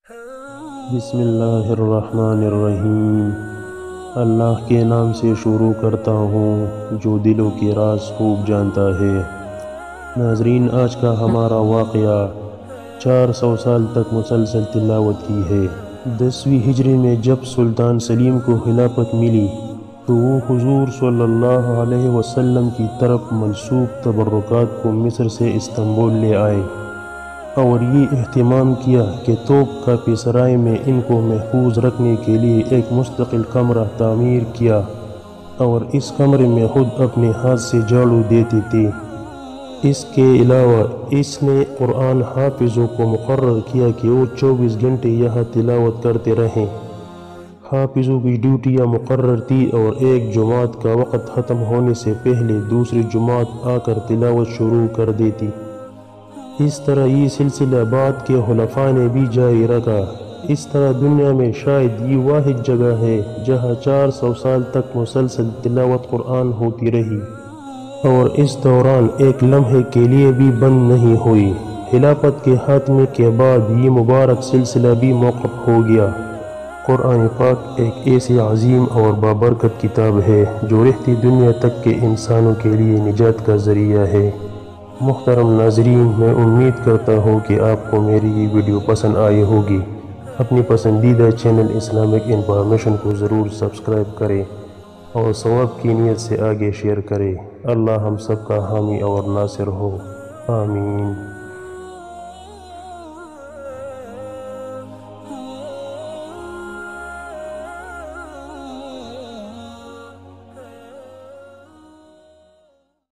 بسم اللہ الرحمن الرحیم۔ اللہ کے نام سے شروع کرتا ہوں جو دلوں کے راز خوب جانتا ہے۔ ناظرین، آج کا ہمارا واقعہ 400 سال تک مسلسل تلاوت کی ہے۔ 10ویں ہجری میں جب سلطان سلیم کو خلافت ملی تو وہ حضور صلی اللہ علیہ وسلم کی طرف منسوب تبرکات کو مصر سے استنبول لے آئے اور یہ اہتمام کیا کہ توپ کاپی سرائے میں ان کو محفوظ رکھنے کے لیے ایک مستقل کمرہ تعمیر کیا اور اس کمرے میں خود اپنے ہاتھ سے جھاڑو دیتے تھے۔ اس کے علاوہ اس نے قرآن حافظوں کو مقرر کیا کہ وہ 24 گھنٹے یہاں تلاوت کرتے رہیں۔ حافظوں کی ڈیوٹیاں مقرر تھی اور ایک جماعت کا وقت ختم ہونے سے پہلے دوسری جماعت آ کر تلاوت شروع کر دیتی۔ اس طرح یہ سلسلہ بعد کے خلفاء نے بھی جاری رکھا۔ اس طرح دنیا میں شاید یہ واحد جگہ ہے جہاں 400 سال تک مسلسل تلاوت قرآن ہوتی رہی اور اس دوران ایک لمحے کے لیے بھی بند نہیں ہوئی۔ خلافت کے خاتمے کے بعد یہ مبارک سلسلہ بھی موقوف ہو گیا۔ قرآن پاک ایک ایسی عظیم اور بابرکت کتاب ہے جو رہتی دنیا تک کے انسانوں کے لیے نجات کا ذریعہ ہے۔ محترم ناظرین، میں امید کرتا ہوں کہ آپ کو میری یہ ویڈیو پسند آئی ہوگی۔ اپنی پسندیدہ چینل اسلامک انفارمیشن کو ضرور سبسکرائب کریں اور ثواب کی نیت سے آگے شیئر کریں۔ اللہ ہم سب کا حامی اور ناصر ہو، آمین۔